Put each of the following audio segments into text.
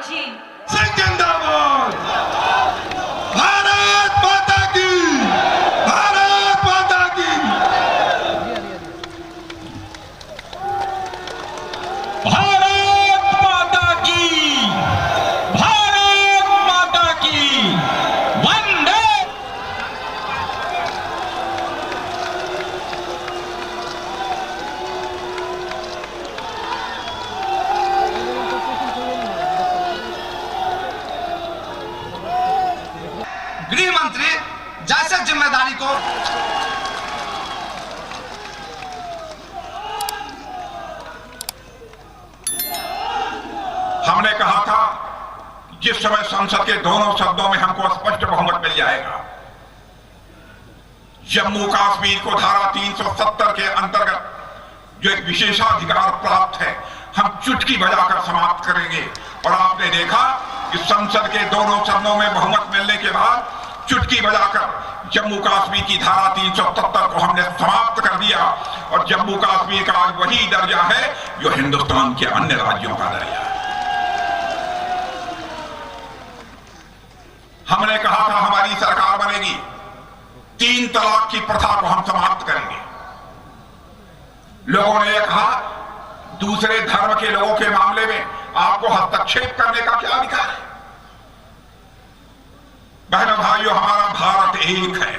जी। जिंदाबाद। भारत माता की, भारत माता की, भारत माता की, भारत माता की, वंदे। गृह मंत्री जैसे जिम्मेदारी को हमने कहा था जिस समय संसद के दोनों सदनों में हमको स्पष्ट बहुमत मिल जाएगा, जम्मू कश्मीर को धारा 370 के अंतर्गत जो एक विशेषाधिकार प्राप्त है, हम चुटकी बजाकर समाप्त करेंगे। और आपने देखा कि संसद के दोनों सदनों में बहुमत मिलने के बाद चुटकी बजाकर जम्मू कश्मीर की धारा 370 को हमने समाप्त कर दिया और जम्मू कश्मीर का आज वही दर्जा है जो हिंदुस्तान के अन्य राज्यों का दर्जा है। हमने कहा था हमारी सरकार बनेगी, 3 तलाक की प्रथा को हम समाप्त करेंगे। लोगों ने यह कहा दूसरे धर्म के लोगों के मामले में आपको हस्तक्षेप करने का क्या अधिकार है? बहनों भाइयों, हमारा भारत एक है,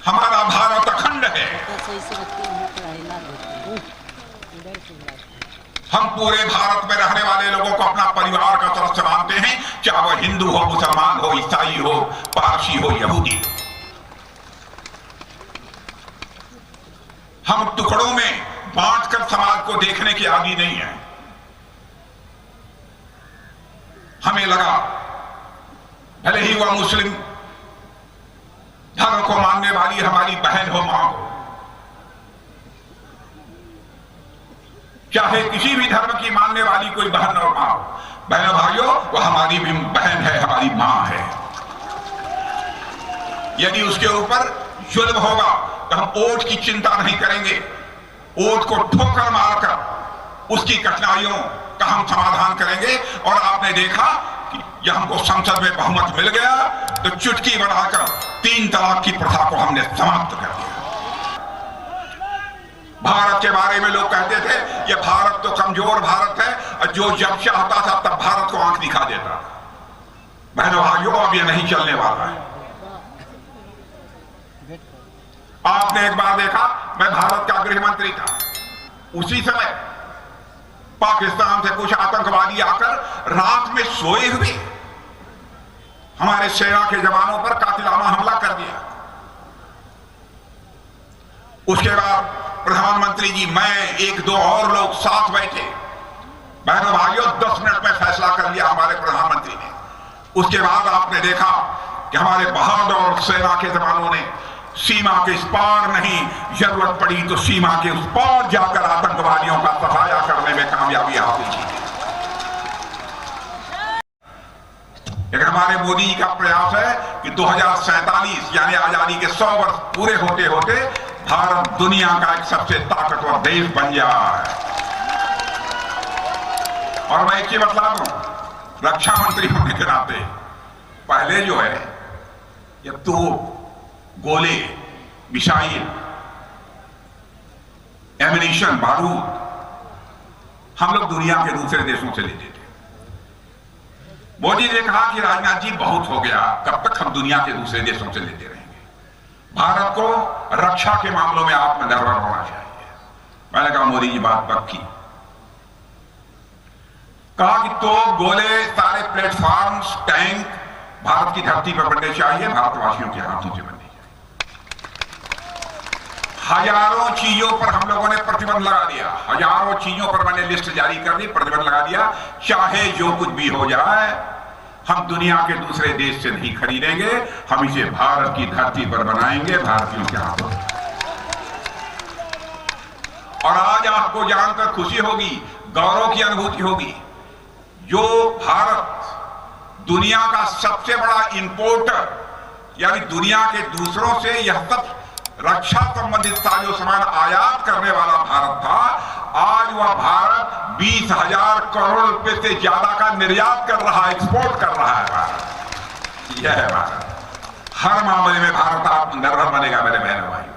हमारा भारत अखंड है। हम पूरे भारत में रहने वाले लोगों को अपना परिवार का सदस्य मानते हैं, चाहे वह हिंदू हो, मुसलमान हो, ईसाई हो, पारसी हो, यहूदी हो। हम टुकड़ों में बांटकर समाज को देखने के आदी नहीं है। हमें लगा भले ही वह मुस्लिम धर्म को मानने वाली हमारी बहन हो, मां हो, चाहे किसी भी धर्म की मानने वाली कोई बहन और मां हो, बहनों भाइयों, वह हमारी भी बहन है, हमारी मां है। यदि उसके ऊपर जुल्म होगा तो हम वोट की चिंता नहीं करेंगे, वोट को ठोकर मारकर उसकी कठिनाइयों का हम समाधान करेंगे। और आपने देखा कि जब हमको संसद में बहुमत मिल गया तो चुटकी बनाकर 3 तलाक की प्रथा को हमने समाप्त कर दिया। भारत के बारे में लोग कहते थे ये भारत तो कमजोर भारत है और जो जब चाहता था तब भारत को आंख दिखा देता था। बहनों भाइयों, अब यह नहीं चलने वाला है। आपने एक बार देखा, मैं भारत का गृह मंत्री था, उसी समय पाकिस्तान से कुछ आतंकवादी आकर रात में सोए हुए हमारे सेना के जवानों पर कातिलाना हमला कर दिया। उसके बाद प्रधानमंत्री जी, मैं, 1-2 और लोग साथ बैठे। बहनों भाइयों, 10 मिनट में फैसला कर लिया हमारे प्रधानमंत्री ने। उसके बाद आपने देखा कि हमारे बहादुर सेना के जवानों ने सीमा के इस पार नहीं, जरूरत पड़ी तो सीमा के उस पार जाकर आतंकवादियों का सफाया करने में कामयाबी हासिल की। लेकिन हमारे मोदी जी का प्रयास है कि 2047 यानी आजादी के 100 वर्ष पूरे होते होते भारत दुनिया का एक सबसे ताकतवर देश बन जाए। और मैं एक चीज बतला दूं, रक्षा मंत्री होने के नाते पहले जो है ये तो गोले, मिसाइल, एमिनिशन, बारूद हम लोग दुनिया के दूसरे देशों से लेते थे। मोदी ने कहा कि राजनाथ जी बहुत हो गया, कब तक हम दुनिया के दूसरे देशों से लेते रहेंगे, भारत को रक्षा के मामलों में आत्मनिर्भर होना चाहिए। मैंने कहा मोदी जी बात पक्की। कहा कि तो गोले, सारे प्लेटफॉर्म्स, टैंक भारत की धरती पर बनने चाहिए, भारतवासियों के हाथों से बनने चाहिए। हजारों चीजों पर हम लोगों ने प्रतिबंध लगा दिया, हजारों चीजों पर मैंने लिस्ट जारी कर दी, प्रतिबंध लगा दिया। चाहे जो कुछ भी हो जाए, हम दुनिया के दूसरे देश से नहीं खरीदेंगे, हम इसे भारत की धरती पर बनाएंगे, भारतीयों के हाथों। और आज आपको जानकर खुशी होगी, गौरव की अनुभूति होगी, जो भारत दुनिया का सबसे बड़ा इंपोर्टर यानी दुनिया के दूसरों से यह सब रक्षा संबंधित साजो सामान आयात करने वाला भारत था, आज वह भारत 20,000 करोड़ रुपए से ज्यादा का निर्यात कर रहा है, एक्सपोर्ट कर रहा है भारत। यह है भारत। हर मामले में भारत आत्मनिर्भर बनेगा मेरे बहनों भाई।